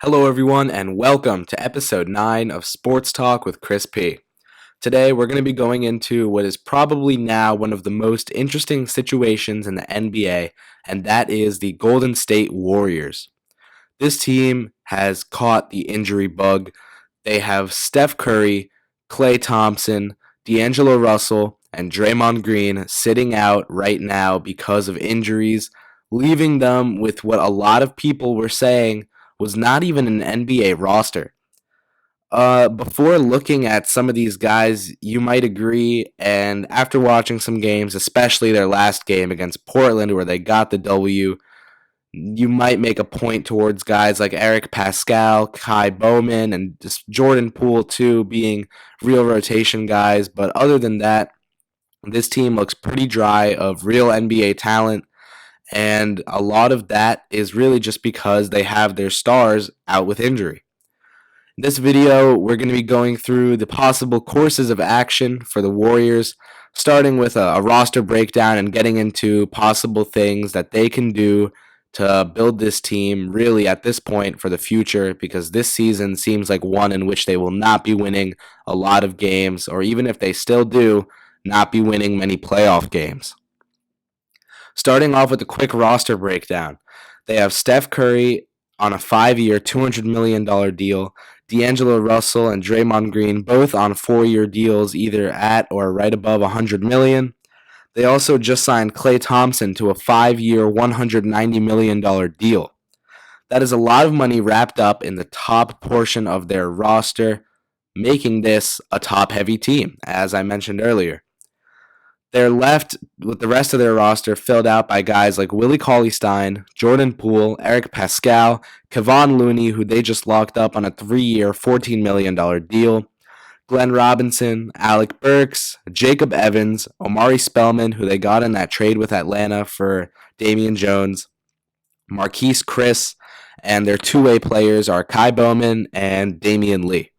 Hello, everyone, and welcome to episode 9 of Sports Talk with Kris P. Today, we're going to be going into what is probably now one of the most interesting situations in the NBA, and that is the Golden State Warriors. This team has caught the injury bug. They have Steph Curry, Klay Thompson, D'Angelo Russell, and Draymond Green sitting out right now because of injuries, leaving them with what a lot of people were saying was not even an NBA roster. Before looking at some of these guys, you might agree, and after watching some games, especially their last game against Portland, where they got the W, you might make a point towards guys like Eric Pascal, Kai Bowman, and just Jordan Poole too being real rotation guys. But other than that, this team looks pretty dry of real NBA talent, and a lot of that is really just because they have their stars out with injury. In this video, we're going to be going through the possible courses of action for the Warriors, starting with a roster breakdown and getting into possible things that they can do to build this team really at this point for the future, because this season seems like one in which they will not be winning a lot of games, or even if they still do, not be winning many playoff games. Starting off with a quick roster breakdown, they have Steph Curry on a 5-year, $200 million deal, D'Angelo Russell and Draymond Green both on 4-year deals, either at or right above $100 million. They also just signed Klay Thompson to a 5-year, $190 million deal. That is a lot of money wrapped up in the top portion of their roster, making this a top-heavy team, as I mentioned earlier. They're left with the rest of their roster filled out by guys like Willie Cauley-Stein, Jordan Poole, Eric Pascal, Kevon Looney, who they just locked up on a 3-year, $14 million deal, Glenn Robinson, Alec Burks, Jacob Evans, Omari Spellman, who they got in that trade with Atlanta for Damian Jones, Marquise Chris, and their two-way players are Kai Bowman and Damian Lee.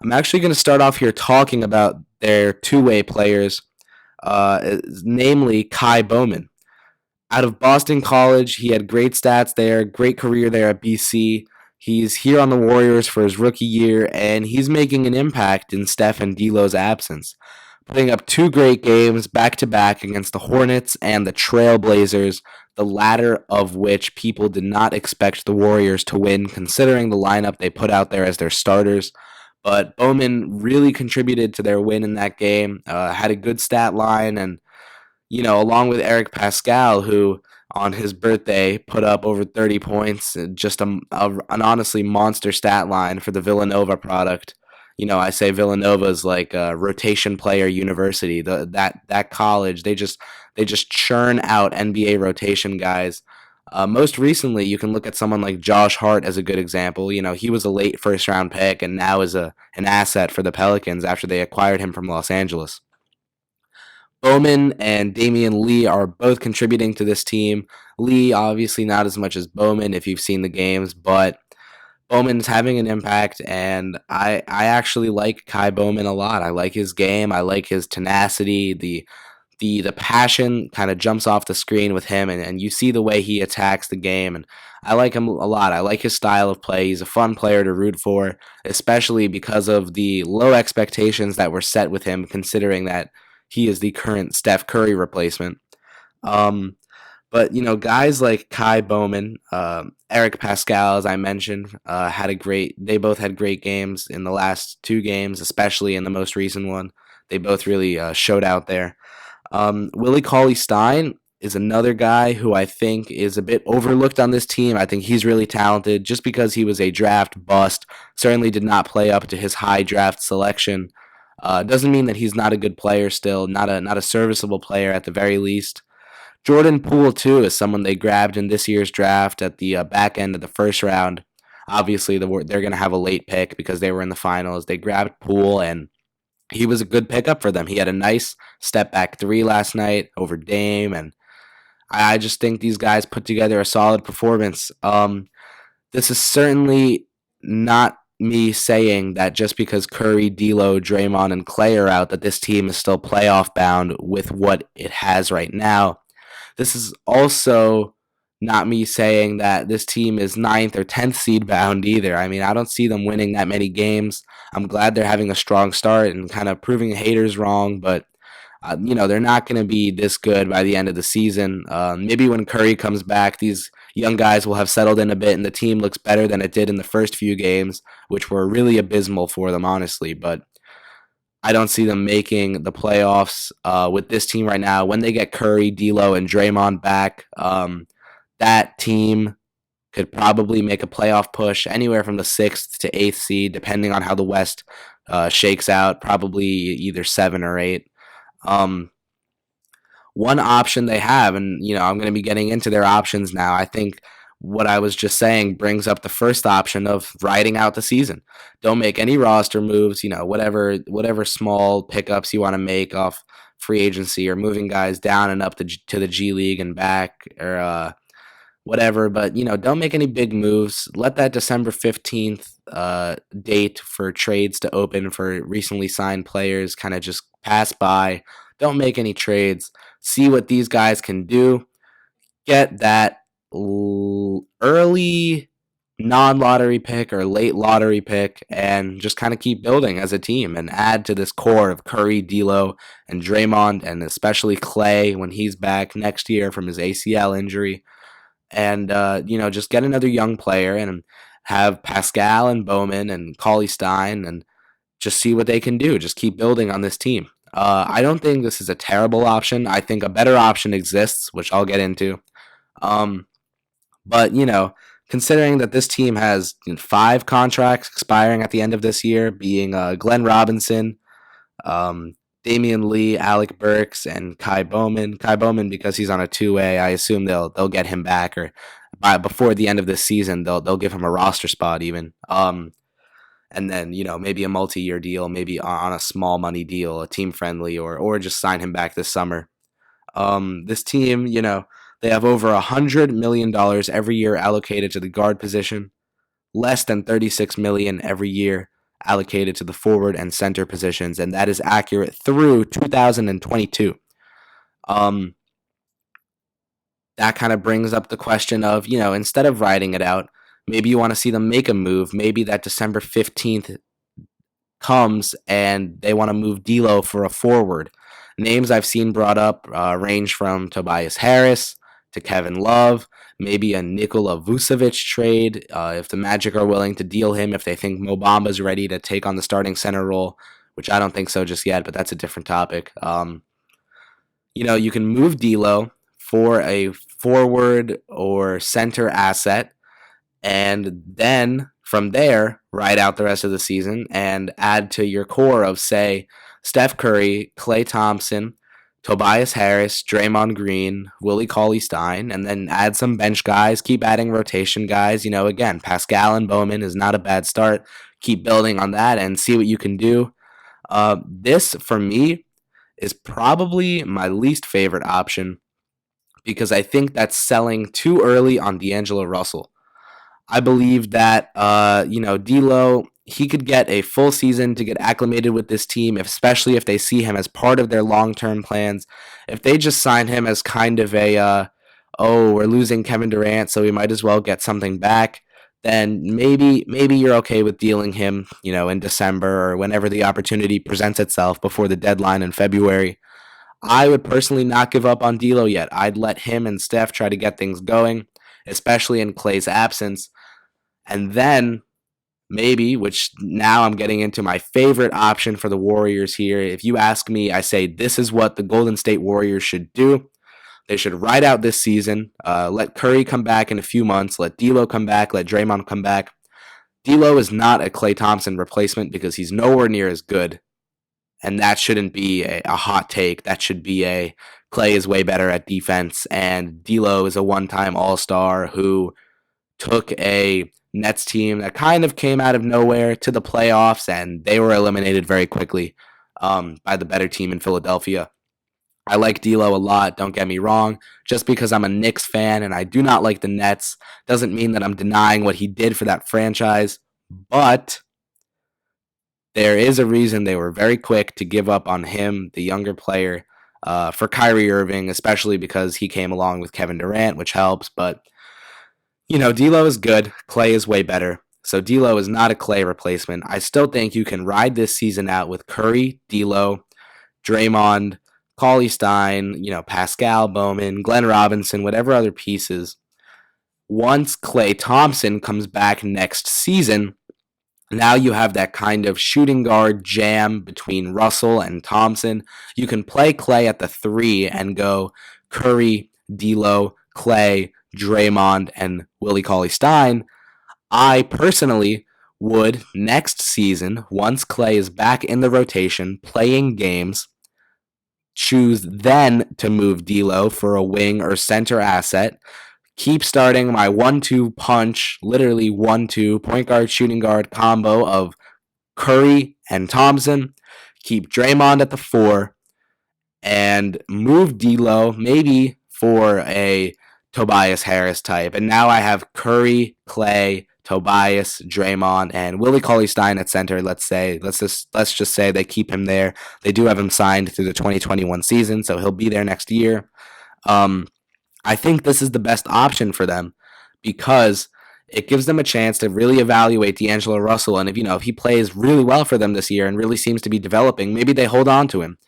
I'm actually going to start off here talking about their two-way players, namely Kai Bowman. Out of Boston College, he had great stats there, great career there at BC. He's here on the Warriors for his rookie year, and he's making an impact in Steph and D'Lo's absence, putting up 2 great games back-to-back against the Hornets and the Trailblazers, the latter of which people did not expect the Warriors to win, considering the lineup they put out there as their starters. But Bowman really contributed to their win in that game, had a good stat line, and, along with Eric Pascal, who on his birthday put up over 30 points, just an honestly monster stat line for the Villanova product. I say Villanova is like a rotation player university. That college, they just churn out NBA rotation guys. Most recently, you can look at someone like Josh Hart as a good example. He was a late first-round pick and now is an asset for the Pelicans after they acquired him from Los Angeles. Bowman and Damian Lee are both contributing to this team. Lee, obviously not as much as Bowman if you've seen the games, but Bowman's having an impact, and I actually like Kai Bowman a lot. I like his game. I like his tenacity. The passion kind of jumps off the screen with him, and you see the way he attacks the game, and I like him a lot. I like his style of play. He's a fun player to root for, especially because of the low expectations that were set with him, considering that he is the current Steph Curry replacement. But guys like Kai Bowman, Eric Pascal, as I mentioned, they both had great games in the last 2 games, especially in the most recent one. They both really showed out there. Willie Cauley-Stein is another guy who I think is a bit overlooked on this team. I think he's really talented just because he was a draft bust, certainly did not play up to his high draft selection. Doesn't mean that he's not a good player still, not a serviceable player at the very least. Jordan Poole, too, is someone they grabbed in this year's draft at the back end of the first round. Obviously, they're going to have a late pick because they were in the finals. They grabbed Poole, and he was a good pickup for them. He had a nice step-back 3 last night over Dame, and I just think these guys put together a solid performance. This is certainly not me saying that just because Curry, D'Lo, Draymond, and Klay are out, that this team is still playoff bound with what it has right now. This is also Not me saying that this team is ninth or 10th seed bound either. I mean, I don't see them winning that many games. I'm glad they're having a strong start and kind of proving haters wrong, but they're not going to be this good by the end of the season. Maybe when Curry comes back, these young guys will have settled in a bit, and the team looks better than it did in the first few games, which were really abysmal for them, honestly. But I don't see them making the playoffs with this team right now. When they get Curry, D'Lo, and Draymond back, that team could probably make a playoff push anywhere from the 6th to 8th seed, depending on how the West shakes out. Probably either 7 or 8. Um, One option they have, and I'm going to be getting into their options now. I think what I was just saying brings up the first option of riding out the season. Don't make any roster moves. Whatever small pickups you want to make off free agency or moving guys down and up to the G League and back, or whatever. But don't make any big moves. Let that December 15th date for trades to open for recently signed players kind of just pass by. Don't make any trades. See what these guys can do. Get that early non-lottery pick or late lottery pick and just kind of keep building as a team and add to this core of Curry, D'Lo, and Draymond, and especially Clay when he's back next year from his ACL injury. And just get another young player and have Pascal and Bowman and Cauley Stein and just see what they can do. Just keep building on this team. I don't think this is a terrible option. I think a better option exists, which I'll get into. But considering that this team has 5 contracts expiring at the end of this year, being Glenn Robinson, Damian Lee, Alec Burks, and Kai Bowman. Kai Bowman, because he's on a 2-way, I assume they'll get him back, or before the end of this season, they'll give him a roster spot even. And then maybe a multi-year deal, maybe on a small money deal, a team friendly, or just sign him back this summer. This team, they have over $100 million every year allocated to the guard position, less than $36 million every year allocated to the forward and center positions, and that is accurate through 2022. That kind of brings up the question of, instead of riding it out, maybe you want to see them make a move. Maybe that December 15th comes and they want to move D'Lo for a forward. Names I've seen brought up range from Tobias Harris to Kevin Love, maybe a Nikola Vucevic trade if the Magic are willing to deal him, if they think Mo Bamba's ready to take on the starting center role, which I don't think so just yet, but that's a different topic. You can move D'Lo for a forward or center asset, and then from there, ride out the rest of the season and add to your core of, say, Steph Curry, Klay Thompson, Tobias Harris, Draymond Green, Willie Cauley-Stein, and then add some bench guys, keep adding rotation guys. Again, Pascal and Bowman is not a bad start. Keep building on that and see what you can do. This, for me, is probably my least favorite option because I think that's selling too early on D'Angelo Russell. I believe that, D'Lo, he could get a full season to get acclimated with this team, especially if they see him as part of their long-term plans. If they just sign him as kind of a, we're losing Kevin Durant, so we might as well get something back, then maybe you're okay with dealing him, in December or whenever the opportunity presents itself before the deadline in February. I would personally not give up on D'Lo yet. I'd let him and Steph try to get things going, especially in Klay's absence. And then maybe, which now I'm getting into my favorite option for the Warriors here. If you ask me, I say this is what the Golden State Warriors should do. They should ride out this season. Let Curry come back in a few months. Let D'Lo come back. Let Draymond come back. D'Lo is not a Klay Thompson replacement because he's nowhere near as good. And that shouldn't be a hot take. That should be Klay is way better at defense. And D'Lo is a one-time all-star who took a Nets team that kind of came out of nowhere to the playoffs, and they were eliminated very quickly by the better team in Philadelphia. I like D'Lo a lot, don't get me wrong. Just because I'm a Knicks fan and I do not like the Nets doesn't mean that I'm denying what he did for that franchise, but there is a reason they were very quick to give up on him, the younger player. for Kyrie Irving, especially because he came along with Kevin Durant, which helps. But, D'Lo is good. Clay is way better. So D'Lo is not a Clay replacement. I still think you can ride this season out with Curry, D'Lo, Draymond, Cauley Stein, Pascal Bowman, Glenn Robinson, whatever other pieces. Once Klay Thompson comes back next season, now you have that kind of shooting guard jam between Russell and Thompson. You can play Klay at the 3 and go Curry, D'Lo, Klay, Draymond, and Willie Cauley-Stein. I personally would next season, once Klay is back in the rotation, playing games, choose then to move D'Lo for a wing or center asset. Keep starting my 1-2 punch, literally 1-2 point guard shooting guard combo of Curry and Thompson. Keep Draymond at the 4 and move D'Lo maybe for a Tobias Harris type. And now I have Curry, Klay, Tobias, Draymond, and Willie Cauley-Stein at center. Let's just say they keep him there. They do have him signed through the 2021 season, so he'll be there next year. I think this is the best option for them because it gives them a chance to really evaluate D'Angelo Russell. And if he plays really well for them this year and really seems to be developing, maybe they hold on to him.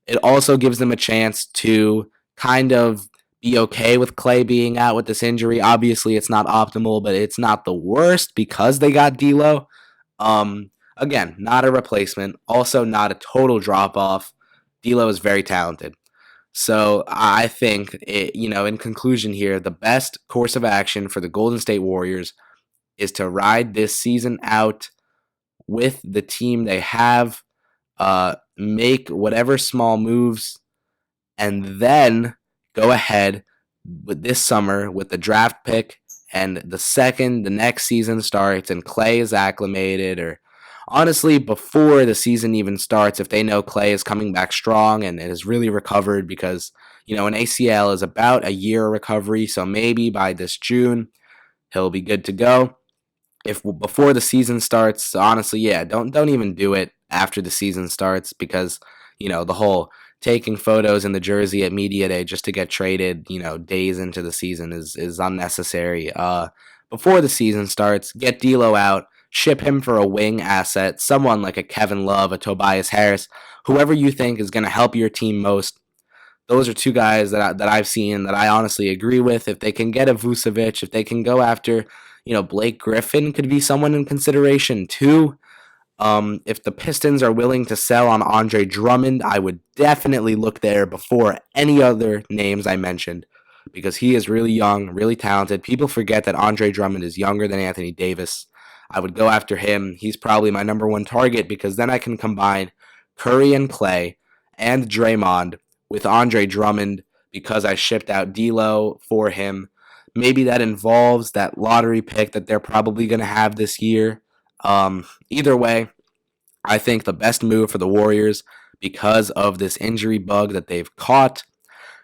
It also gives them a chance to kind of be okay with Klay being out with this injury. Obviously, it's not optimal, but it's not the worst because they got D'Lo. Again, not a replacement. Also, not a total drop-off. D'Lo is very talented. So I think, in conclusion here, the best course of action for the Golden State Warriors is to ride this season out with the team they have, make whatever small moves, and then go ahead with this summer with the draft pick. And the second the next season starts and Klay is acclimated, or honestly, before the season even starts, if they know Klay is coming back strong and has really recovered, because, an ACL is about a year recovery, so maybe by this June, he'll be good to go. If before the season starts, honestly, don't even do it after the season starts because, the whole taking photos in the jersey at media day just to get traded, days into the season is unnecessary. Before the season starts, get D'Lo out, ship him for a wing asset, someone like a Kevin Love, a Tobias Harris, whoever you think is going to help your team most. Those are two guys that I've seen that I honestly agree with. If they can get a Vucevic, if they can go after, Blake Griffin could be someone in consideration too. If the Pistons are willing to sell on Andre Drummond, I would definitely look there before any other names I mentioned because he is really young, really talented. People forget that Andre Drummond is younger than Anthony Davis. I would go after him. He's probably my number one target because then I can combine Curry and Klay and Draymond with Andre Drummond because I shipped out D'Lo for him. Maybe that involves that lottery pick that they're probably going to have this year. Either way, I think the best move for the Warriors because of this injury bug that they've caught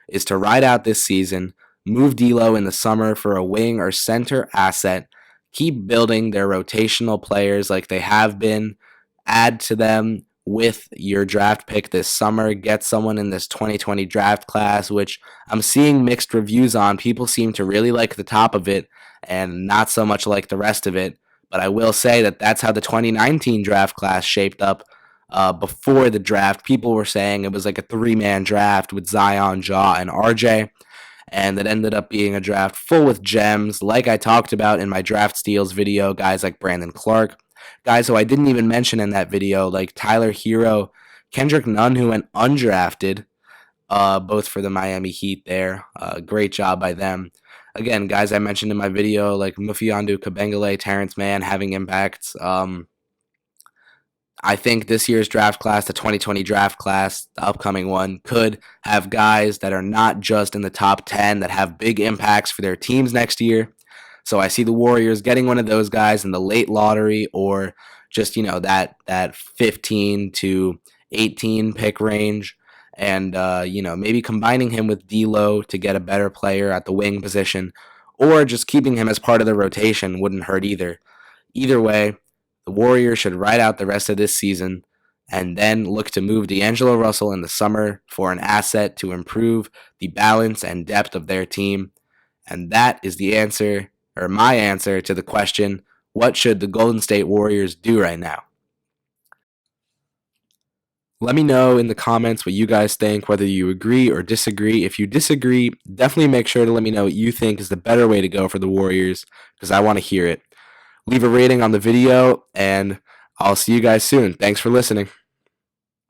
is to ride out this season, move D'Lo in the summer for a wing or center asset, keep building their rotational players like they have been, add to them with your draft pick this summer, get someone in this 2020 draft class, which I'm seeing mixed reviews on. People seem to really like the top of it and not so much like the rest of it. But I will say that that's how the 2019 draft class shaped up before the draft. People were saying it was like a 3-man draft with Zion, Ja, and RJ. And that ended up being a draft full with gems, like I talked about in my draft steals video, guys like Brandon Clark, guys who I didn't even mention in that video, like Tyler Hero, Kendrick Nunn, who went undrafted, both for the Miami Heat there. Great job by them. Again, guys I mentioned in my video, like Mufiondu Kabengele, Terrence Mann, having impacts. I think this year's draft class, the 2020 draft class, the upcoming one, could have guys that are not just in the top 10 that have big impacts for their teams next year. So I see the Warriors getting one of those guys in the late lottery or just, that 15 to 18 pick range. And, maybe combining him with D'Lo to get a better player at the wing position or just keeping him as part of the rotation wouldn't hurt either. Either way, the Warriors should ride out the rest of this season and then look to move D'Angelo Russell in the summer for an asset to improve the balance and depth of their team. And that is the answer, or my answer, to the question, what should the Golden State Warriors do right now? Let me know in the comments what you guys think, whether you agree or disagree. If you disagree, definitely make sure to let me know what you think is the better way to go for the Warriors, because I want to hear it. Leave a rating on the video, and I'll see you guys soon. Thanks for listening.